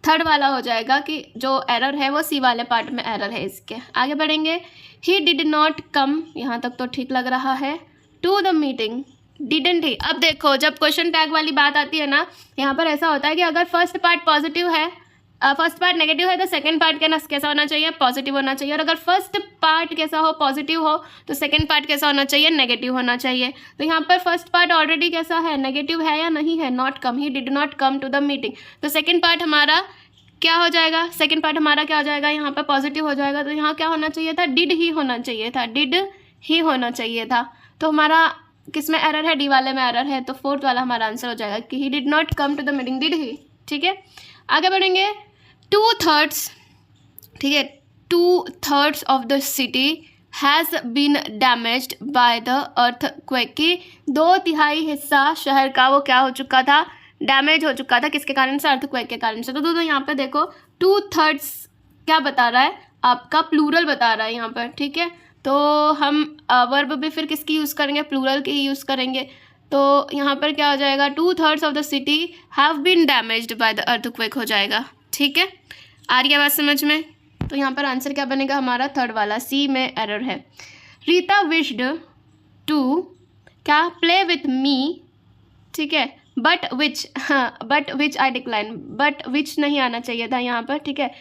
थर्ड वाला हो जाएगा कि जो एरर है वो सी वाले पार्ट में एरर है। इसके आगे बढ़ेंगे, ही डिड नॉट कम, यहाँ तक तो ठीक लग रहा है, to the meeting, didn't he. अब देखो जब क्वेश्चन टैग वाली बात आती है ना, यहाँ पर ऐसा होता है कि अगर फर्स्ट पार्ट पॉजिटिव है, फर्स्ट पार्ट नेगेटिव है, तो सेकंड पार्ट कैसा होना चाहिए, पॉजिटिव होना चाहिए। और अगर फर्स्ट पार्ट कैसा हो, पॉजिटिव हो, तो सेकंड पार्ट कैसा होना चाहिए, नेगेटिव होना चाहिए। तो यहाँ पर फर्स्ट पार्ट ऑलरेडी कैसा है, नेगेटिव है या नहीं है, not come, he did not come to the meeting. तो सेकंड पार्ट हमारा क्या हो जाएगा, सेकंड पार्ट हमारा क्या हो जाएगा, यहाँ पर पॉजिटिव हो जाएगा। तो यहाँ क्या होना चाहिए था, डिड ही होना चाहिए था, डिड ही होना चाहिए था। तो हमारा किस में एरर है, डी वाले में एरर है, तो फोर्थ वाला हमारा आंसर हो जाएगा कि he did not come to the meeting, did he. ठीक है, आगे बढ़ेंगे, 2/3, ठीक है, 2/3 of the city has been damaged by the earthquake, की 2/3 हिस्सा शहर का वो क्या हो चुका था, डैमेज हो चुका था, किसके कारण से, अर्थक्वेक के कारण से। तो दोस्तों यहाँ पे देखो 2/3 क्या बता रहा है, आपका प्लूरल बता रहा है यहाँ पर। ठीक है, तो हम वर्ब भी फिर किसकी यूज़ करेंगे, प्लूरल की ही यूज़ करेंगे। तो यहाँ पर क्या हो जाएगा, 2/3 of the city have been damaged by the earthquake हो जाएगा। ठीक है, आ रही है बात समझ में। तो यहाँ पर आंसर क्या बनेगा हमारा, थर्ड वाला, सी में एरर है। रीता विश्ड टू क्या, प्ले विथ मी, ठीक है, बट विच, हाँ but which I decline, but which नहीं आना चाहिए था यहाँ पर। ठीक है,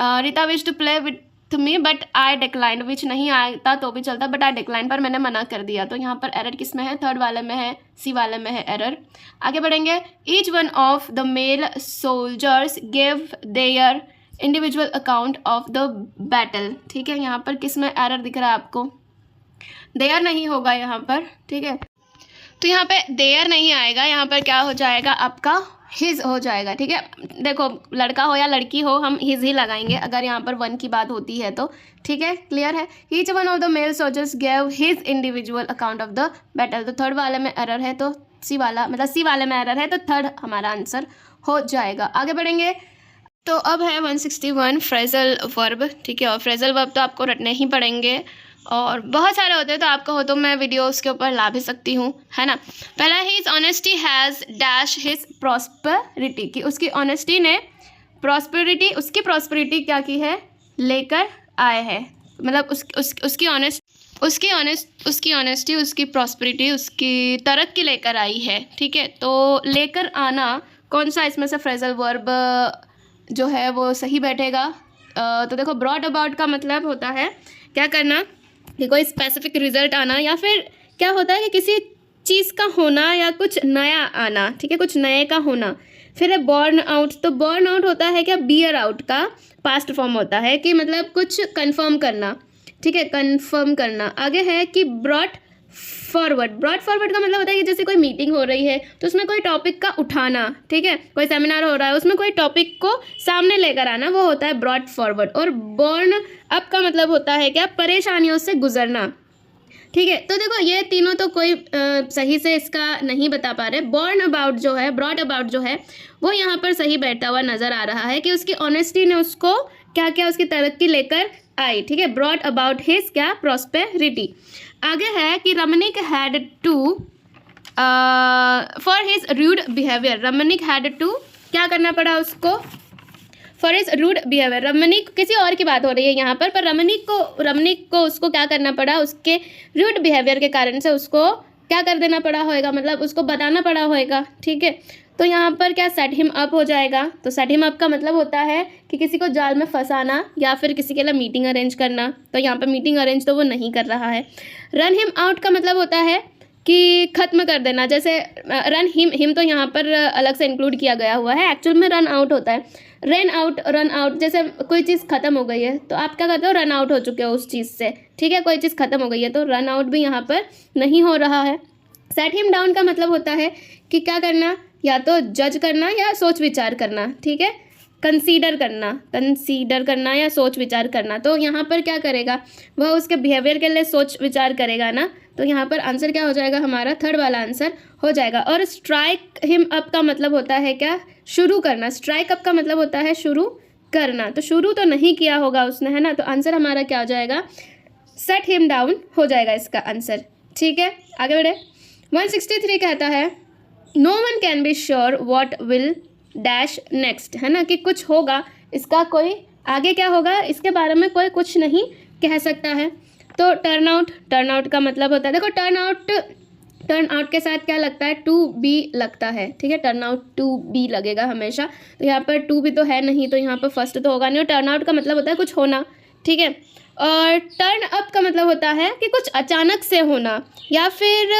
Rita wish to play with me but I decline, which नहीं आता तो भी चलता, बट आई डिक्लाइन पर मैंने मना कर दिया। तो यहाँ पर एरर किस में है, थर्ड वाले में है, सी वाले में है एरर। आगे बढ़ेंगे, each one of the male soldiers give their individual account of the battle. ठीक है, यहाँ पर किस में एरर दिख रहा है आपको, देयर नहीं होगा यहाँ पर। ठीक है, तो यहाँ पे देयर नहीं आएगा, यहाँ पर क्या हो जाएगा आपका, हिज हो जाएगा। ठीक है, देखो लड़का हो या लड़की हो, हम हिज ही लगाएंगे अगर यहाँ पर वन की बात होती है तो। ठीक है, क्लियर है। Each one of the male soldiers gave his individual account of the battle, तो थर्ड वाले में एरर है, तो सी वाला मतलब सी वाले में एरर है, तो थर्ड हमारा आंसर हो जाएगा। आगे बढ़ेंगे, तो अब है 161 फ्रेजल वर्ब। ठीक है, और फ्रेजल वर्ब तो आपको रटने ही पड़ेंगे और बहुत सारे होते हैं, तो आपका हो तो मैं वीडियो उसके ऊपर ला भी सकती हूँ, है ना। पहला, his honesty has dash his prosperity, कि उसकी ऑनेस्टी ने प्रॉस्पेरिटी, उसकी प्रॉस्पेरिटी क्या की है, लेकर आए हैं, मतलब उसकी ऑनेस्टी, उसकी प्रॉस्पेरिटी, उसकी तरक्की लेकर आई है। ठीक है, तो लेकर आना कौन सा इसमें से फ्रेजल वर्ब जो है वो सही बैठेगा। तो देखो ब्रॉट अबाउट का मतलब होता है क्या करना, कि कोई स्पेसिफिक रिजल्ट आना, या फिर क्या होता है कि किसी चीज़ का होना या कुछ नया आना। ठीक है, कुछ नए का होना। फिर है बॉर्न आउट, तो बॉर्न आउट होता है क्या, बियर आउट का पास्ट फॉर्म होता है, कि मतलब कुछ कंफर्म करना। ठीक है, कंफर्म करना। आगे है कि ब्रॉट फॉरवर्ड। ब्रॉट फॉरवर्ड का मतलब होता है कि जैसे कोई मीटिंग हो रही है तो उसमें कोई टॉपिक का उठाना, ठीक है, कोई सेमिनार हो रहा है उसमें कोई टॉपिक को सामने लेकर आना, वो होता है ब्रॉट फॉरवर्ड। और बॉर्न अप का मतलब होता है क्या, परेशानियों से गुजरना, ठीक है। तो देखो ये तीनों तो कोई सही से इसका नहीं बता पा रहे। बॉर्न अबाउट जो है, ब्रॉट अबाउट जो है वो यहाँ पर सही बैठा हुआ नज़र आ रहा है कि उसकी ऑनेस्टी ने उसको क्या क्या उसकी तरक्की लेकर आई, ठीक है। ब्रॉट अबाउट हिज क्या, प्रॉस्पेरिटी। आगे है कि Ramnik had to for his rude behaviour. Ramnik had to क्या करना पड़ा उसको, for his rude behaviour. Ramnik किसी और की बात हो रही है यहाँ पर रमनिक को उसको क्या करना पड़ा, उसके रूड बिहेवियर के कारण से उसको क्या कर देना पड़ा होएगा, मतलब उसको बताना पड़ा होएगा, ठीक है। तो यहाँ पर क्या सेट हिम अप हो जाएगा। तो सेट हिम अप का मतलब होता है कि किसी को जाल में फंसाना या फिर किसी के लिए मीटिंग अरेंज करना। तो यहाँ पर मीटिंग अरेंज तो वो नहीं कर रहा है। रन हिम आउट का मतलब होता है कि ख़त्म कर देना। जैसे रन हिम तो यहाँ पर अलग से इंक्लूड किया गया हुआ है, एक्चुअल में रन आउट होता है। रन आउट जैसे कोई चीज़ ख़त्म हो गई है तो आप क्या करते हो, रन आउट हो चुके हो उस चीज़ से, ठीक है। कोई चीज़ ख़त्म हो गई है तो रन आउट भी यहाँ पर नहीं हो रहा है। सेट हिम डाउन का मतलब होता है कि क्या करना, या तो जज करना या सोच विचार करना, ठीक है। कंसीडर करना या सोच विचार करना। तो यहाँ पर क्या करेगा, वह उसके बिहेवियर के लिए सोच विचार करेगा ना। तो यहाँ पर आंसर क्या हो जाएगा हमारा, थर्ड वाला आंसर हो जाएगा। और स्ट्राइक हिम अप का मतलब होता है क्या, शुरू करना। स्ट्राइक अप का मतलब होता है शुरू करना। तो शुरू तो नहीं किया होगा उसने, है ना। तो आंसर हमारा क्या हो जाएगा, सेट हिम डाउन हो जाएगा इसका आंसर, ठीक है। आगे बढ़े। 163 कहता है no one can be sure what will dash next, है ना, कि कुछ होगा, इसका कोई आगे क्या होगा इसके बारे में कोई कुछ नहीं कह सकता है। तो टर्न आउट का मतलब होता है, देखो टर्न आउट के साथ क्या लगता है, टू बी लगता है, ठीक है। टर्न आउट टू बी लगेगा हमेशा। तो यहाँ पर टू बी तो है नहीं, तो यहाँ पर फर्स्ट तो होगा नहीं। और टर्न आउट का मतलब होता है कुछ होना, ठीक है। और टर्न अप का मतलब होता है कि कुछ अचानक से होना, या फिर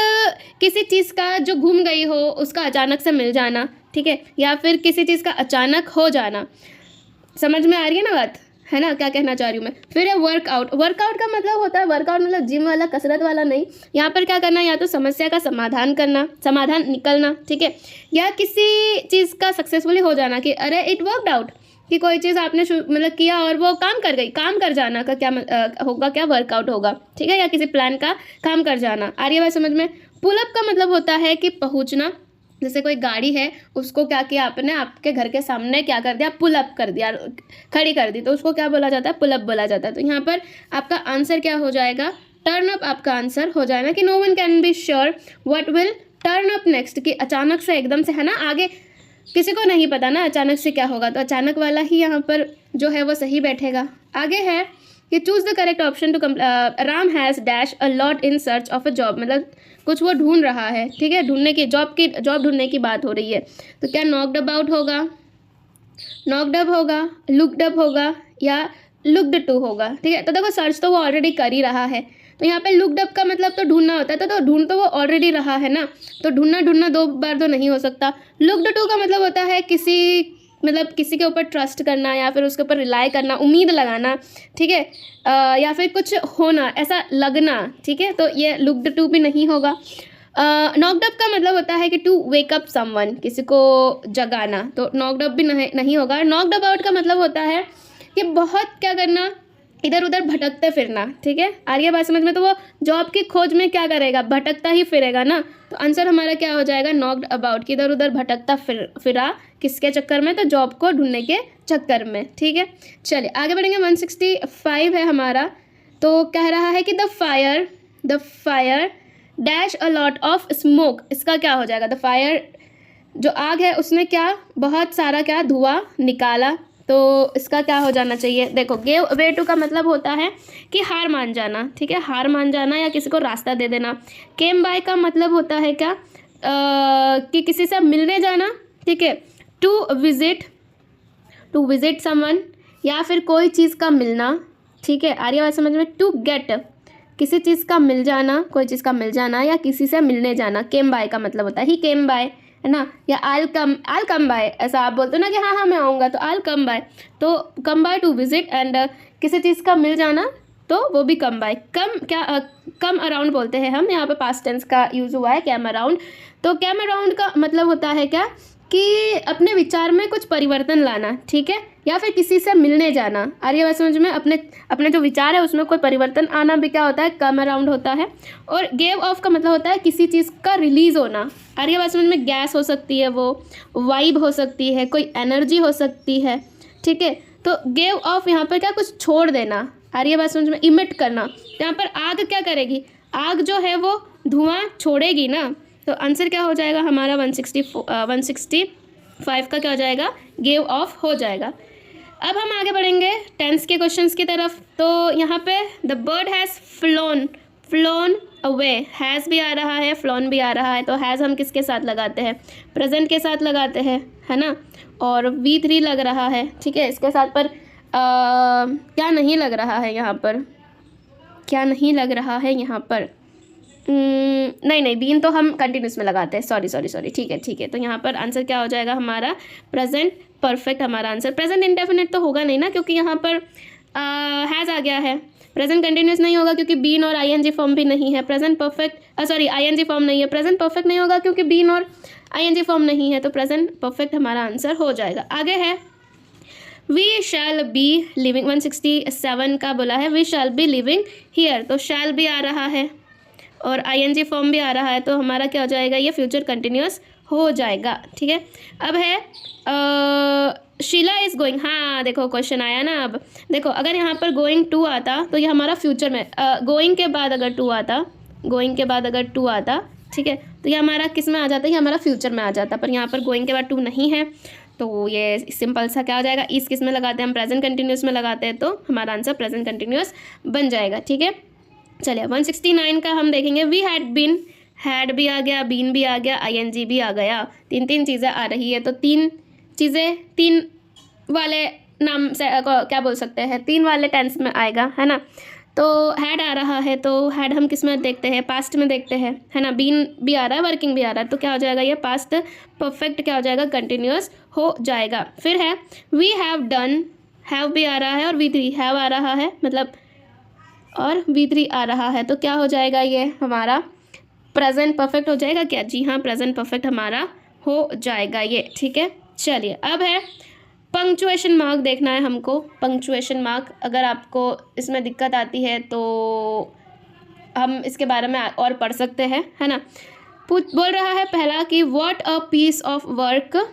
किसी चीज़ का जो घूम गई हो उसका अचानक से मिल जाना, ठीक है। या फिर किसी चीज़ का अचानक हो जाना। समझ में आ रही है ना बात, है ना, क्या कहना चाह रही हूँ मैं। फिर है वर्कआउट का मतलब होता है, वर्कआउट मतलब जिम वाला, कसरत वाला नहीं। यहाँ पर क्या करना, या तो समस्या का समाधान निकलना, ठीक है, या किसी चीज़ का सक्सेसफुली हो जाना, कि अरे इट वर्कड आउट, कि कोई चीज़ आपने मतलब किया और वो काम कर गई। काम कर जाना का क्या होगा, क्या वर्कआउट होगा, ठीक है। या किसी प्लान का काम कर जाना। आ रही है बात समझ में। पुल अप का मतलब होता है कि पहुंचना। जैसे कोई गाड़ी है, उसको क्या किया आपने, आपके घर के सामने क्या कर दिया, पुल अप कर दिया, खड़ी कर दी, तो उसको क्या बोला जाता है, पुल अप बोला जाता है। तो यहाँ पर आपका आंसर क्या हो जाएगा, टर्न अप आपका आंसर हो जाएगा। कि no one can be sure what will turn up next, कि अचानक से एकदम से, है ना, आगे किसी को नहीं पता ना अचानक से क्या होगा। तो अचानक वाला ही यहाँ पर जो है वो सही बैठेगा। आगे है कि choose the correct option to Ram has dash a lot in search of a job, मतलब कुछ वो ढूंढ रहा है, ठीक है, जॉब ढूंढने की बात हो रही है। तो क्या नॉक्ड अबाउट होगा, नॉक्ड अप होगा, लुक्ड अप होगा, या लुक्ड टू होगा, ठीक है। तो देखो सर्च तो वो ऑलरेडी कर ही रहा है। तो यहाँ पे लुक्ड अप का मतलब तो ढूंढना होता है, तो ढूंढ तो वो ऑलरेडी रहा है ना। तो ढूंढना दो बार तो नहीं हो सकता। लुक्ड टू का मतलब होता है किसी के ऊपर ट्रस्ट करना, या फिर उसके ऊपर रिलाई करना, उम्मीद लगाना, ठीक है, या फिर कुछ होना, ऐसा लगना, ठीक है। तो ये लुक्ड टू भी नहीं होगा। नॉक्ड अप का मतलब होता है कि टू वेक अप समवन, किसी को जगाना। तो नॉक्ड अप भी नहीं होगा। नॉक्ड अबाउट का मतलब होता है कि बहुत क्या करना, इधर उधर भटकते फिरना, ठीक है। आ रही है बात समझ में। तो वो जॉब की खोज में क्या करेगा, भटकता ही फिरेगा ना। तो आंसर हमारा क्या हो जाएगा, नॉक्ड अबाउट, कि इधर उधर भटकता फिरा, किसके चक्कर में, तो जॉब को ढूंढने के चक्कर में, ठीक है। चलिए आगे बढ़ेंगे। 165 है हमारा। तो कह रहा है कि the fire dash a lot of smoke, इसका क्या हो जाएगा, द फायर जो आग है उसने क्या बहुत सारा क्या धुआं निकाला। तो इसका क्या हो जाना चाहिए, देखो गिव वे टू का मतलब होता है कि हार मान जाना, ठीक है, हार मान जाना या किसी को रास्ता दे देना। केम बाय का मतलब होता है क्या, कि किसी से मिलने जाना, ठीक है। टू विजिट समवन, या फिर कोई चीज़ का मिलना, ठीक है। आ रही है बात समझ में। टू गेट, किसी चीज़ का मिल जाना, कोई चीज़ का मिल जाना या किसी से मिलने जाना। केम बाय का मतलब होता है ही केम बाय, है ना। या आल कम बाय, ऐसा आप बोलते हो ना कि हाँ मैं आऊँगा, तो आल कम बाय। तो come by to visit, and किसी चीज़ का मिल जाना तो वो भी कम बाय। कम अराउंड बोलते हैं हम, यहाँ पे पास्ट टेंस का यूज़ हुआ है कैम अराउंड। तो कैम अराउंड का मतलब होता है क्या कि अपने विचार में कुछ परिवर्तन लाना, ठीक है, या फिर किसी से मिलने जाना। आ रही है बात समझ में? अपने जो विचार है उसमें कोई परिवर्तन आना भी क्या होता है, कम अराउंड होता है। और गेव ऑफ का मतलब होता है किसी चीज़ का रिलीज़ होना। आ रही है बात समझ में? गैस हो सकती है, वो वाइब हो सकती है, कोई एनर्जी हो सकती है, ठीक है। तो गेव ऑफ यहाँ पर क्या, कुछ छोड़ देना। आ रही है बात समझ में? इमिट करना। यहाँ पर आग क्या करेगी, आग जो है वो धुआं छोड़ेगी ना। तो आंसर क्या हो जाएगा हमारा 165 का क्या हो जाएगा, गिव ऑफ हो जाएगा। अब हम आगे बढ़ेंगे टेंस के क्वेश्चंस की तरफ। तो यहाँ पे the bird has phloem away, has भी आ रहा है, फ्लोन भी आ रहा है। तो हैज़ हम किसके साथ लगाते हैं, प्रेजेंट के साथ लगाते हैं, है ना। और V3 लग रहा है, ठीक है। इसके साथ पर क्या नहीं लग रहा है यहाँ पर, क्या नहीं लग रहा है यहाँ पर, नहीं बीन तो हम कंटिन्यूस में लगाते हैं, सॉरी, ठीक है। तो यहाँ पर आंसर क्या हो जाएगा हमारा, प्रेजेंट परफेक्ट हमारा आंसर। प्रेजेंट इंडेफिनिट तो होगा नहीं ना, क्योंकि यहाँ पर हैज़ आ गया है। प्रेजेंट कंटिन्यूस नहीं होगा क्योंकि बीन और ING फॉर्म भी नहीं है। प्रेजेंट परफेक्ट ING फॉर्म नहीं है। प्रेजेंट परफेक्ट नहीं होगा क्योंकि बीन और ING फॉर्म नहीं है। तो प्रेजेंट परफेक्ट हमारा आंसर हो जाएगा। आगे है वी शैल बी लिविंग, 167 का बोला है we shall be living here. तो शैल भी आ रहा है और ING फॉर्म भी आ रहा है। तो हमारा क्या हो जाएगा, ये फ्यूचर कंटिन्यूस हो जाएगा, ठीक है। अब है शीला इज़ गोइंग। हाँ देखो क्वेश्चन आया ना। अब देखो अगर यहाँ पर गोइंग टू आता तो ये हमारा फ्यूचर में, गोइंग के बाद अगर टू आता, ठीक है, तो ये हमारा किस में आ जाता है, ये हमारा फ्यूचर में आ जाता। पर यहाँ पर गोइंग के बाद टू नहीं है, तो ये सिंपल सा क्या हो जाएगा, इस किस में लगाते हैं हम, प्रेजेंट कंटिन्यूस में लगाते हैं। तो हमारा आंसर प्रेजेंट कंटिन्यूस बन जाएगा, ठीक है। चलिए 169 का हम देखेंगे। वी हैड बीन, हैड भी आ गया, बीन भी आ गया, ING भी आ गया। तीन चीज़ें आ रही है। तो तीन चीज़ें तीन वाले नाम से क्या बोल सकते हैं, तीन वाले टेंस में आएगा, है ना। तो हैड आ रहा है, तो हैड हम किस में देखते हैं, पास्ट में देखते हैं, है ना। बीन भी आ रहा है, वर्किंग भी आ रहा है। तो क्या हो जाएगा, ये पास्ट परफेक्ट क्या हो जाएगा, कंटिन्यूस हो जाएगा। फिर है वी हैव डन, हैव भी आ रहा है और V3 हैव आ रहा है, मतलब और V3 आ रहा है। तो क्या हो जाएगा, ये हमारा प्रेजेंट परफेक्ट हो जाएगा क्या, जी हाँ प्रेजेंट परफेक्ट हमारा हो जाएगा ये, ठीक है। चलिए अब है पंक्चुएशन मार्क देखना है हमको। पंक्चुएशन मार्क अगर आपको इसमें दिक्कत आती है तो हम इसके बारे में और पढ़ सकते हैं, है ना। बोल रहा है पहला कि what a piece of work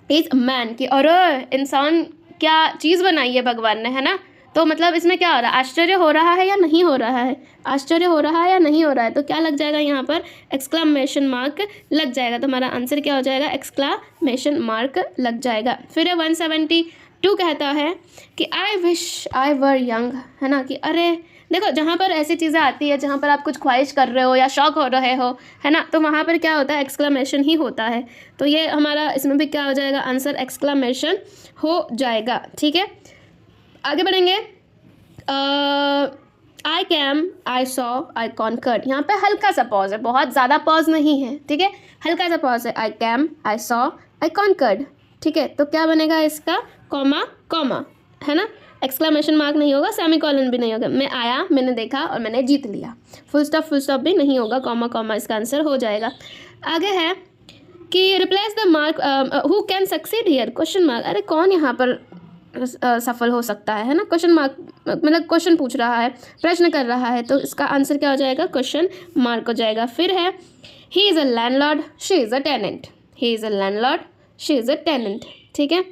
is man, कि और इंसान क्या चीज़ बनाई है भगवान ने, है ना। तो मतलब इसमें क्या हो रहा है, आश्चर्य हो रहा है या नहीं हो रहा है, आश्चर्य हो रहा है या नहीं हो रहा है। तो क्या लग जाएगा यहाँ पर, एक्सक्लामेशन मार्क लग जाएगा। तो हमारा आंसर क्या हो जाएगा, एक्सक्लामेशन मार्क लग जाएगा। फिर 172 कहता है कि I wish I were young, है ना। कि अरे देखो जहाँ पर ऐसी चीज़ें आती है जहाँ पर आप कुछ ख्वाहिश कर रहे हो या शौक हो रहे हो, है ना, तो वहाँ पर क्या होता है, एक्सक्लामेशन ही होता है। तो ये हमारा इसमें भी क्या हो जाएगा, आंसर एक्सक्लामेशन हो जाएगा, ठीक है। आगे बढ़ेंगे। I came, I saw, I conquered. यहाँ पे हल्का सा पॉज है, बहुत ज़्यादा पॉज नहीं है, ठीक है, हल्का सा पॉज है। I came, I saw, I conquered, ठीक है। तो क्या बनेगा इसका, कॉमा कॉमा, है ना। एक्सक्लामेशन मार्क नहीं होगा, सेमी कॉलन भी नहीं होगा। मैं आया, मैंने देखा और मैंने जीत लिया। फुल स्टॉप भी नहीं होगा, कॉमा कॉमा इसका आंसर हो जाएगा। आगे है कि replace the mark, who can succeed here, question mark. अरे कौन यहाँ पर सफल हो सकता है ना, क्वेश्चन मार्क मतलब क्वेश्चन पूछ रहा है, प्रश्न कर रहा है। तो इसका आंसर क्या हो जाएगा, क्वेश्चन मार्क हो जाएगा। फिर है he is a landlord, she is a tenant. He is a landlord, she is a tenant, ठीक है।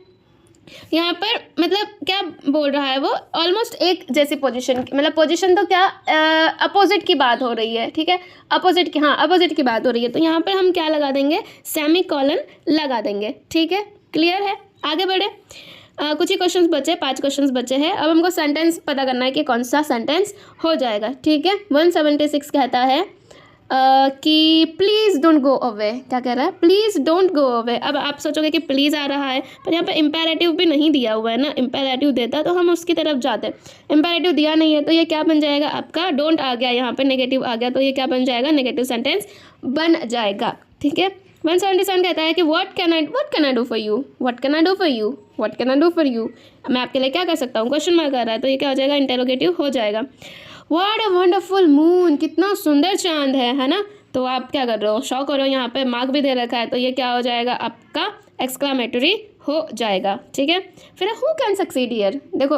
यहाँ पर मतलब क्या बोल रहा है वो, ऑलमोस्ट एक जैसी पोजीशन, मतलब पोजीशन तो क्या अपोजिट की बात हो रही है, ठीक है, अपोजिट की, हाँ अपोजिट की बात हो रही है। तो यहाँ पर हम क्या लगा देंगे, सेमी कॉलन लगा देंगे, ठीक है, क्लियर है। आगे बढ़े, कुछ ही क्वेश्चंस बचे, 5 क्वेश्चंस बचे हैं। अब हमको सेंटेंस पता करना है कि कौन सा सेंटेंस हो जाएगा, ठीक है। 176 कहता है कि प्लीज़ डोंट गो अवे। क्या कह रहा है, प्लीज़ डोंट गो अवे। अब आप सोचोगे कि प्लीज़ आ रहा है, पर यहाँ पे इम्पेरेटिव भी नहीं दिया हुआ है ना, इम्पेरेटिव देता तो हम उसकी तरफ जाते। इम्पेरेटिव दिया नहीं है तो ये क्या बन जाएगा आपका, डोंट आ गया, यहाँ पे नेगेटिव आ गया, तो ये क्या बन जाएगा, नेगेटिव सेंटेंस बन जाएगा, ठीक है। 177 कहता है कि what can I do for you, what can I do for you, what can I do for you. मैं आपके लिए क्या कर सकता हूँ, क्वेश्चन मार्क कर रहा है, तो ये क्या हो जाएगा, इंटेरोगेटिव हो जाएगा। व्हाट अ वंडरफुल मून, कितना सुंदर चांद है ना। तो आप क्या कर रहे हो, शौक हो रहे हो, यहाँ पे मार्क भी दे रखा है, तो ये क्या हो जाएगा आपका एक्सक्लामेटरी हो जाएगा, ठीक है। फिर हु कैन सक्सीड हियर, देखो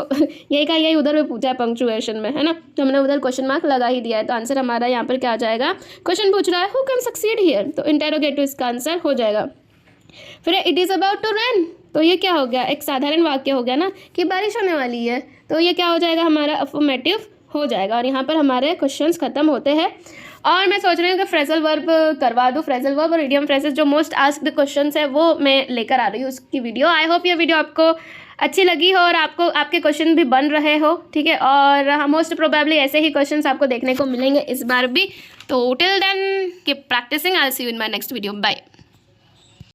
यही का यही उधर भी पूछा है पंक्चुएशन में, है ना, तो हमने उधर क्वेश्चन मार्क लगा ही दिया है, तो आंसर हमारा यहाँ पर क्या आ जाएगा, क्वेश्चन पूछ रहा है हु कैन सक्सीड हियर, तो इंटेरोगेटिव इसका आंसर हो जाएगा। फिर it is about to rain, तो ये क्या हो गया, एक साधारण वाक्य हो गया ना कि बारिश होने वाली है, तो ये क्या हो जाएगा हमारा अफर्मेटिव हो जाएगा। और यहाँ पर हमारे क्वेश्चंस खत्म होते हैं। और मैं सोच रही हूँ कि फ्रेजल वर्ब करवा दूँ, फ्रेजल वर्ब और इडियम फ्रेजेस जो मोस्ट आस्क्ड क्वेश्चंस है वो मैं लेकर आ रही हूँ उसकी वीडियो। आई होप ये वीडियो आपको अच्छी लगी हो और आपको आपके क्वेश्चन भी बन रहे हो, ठीक है। और मोस्ट प्रोबेबली ऐसे ही क्वेश्चंस आपको देखने को मिलेंगे इस बार भी। तो till then keep practising, I will see you in my next video, bye.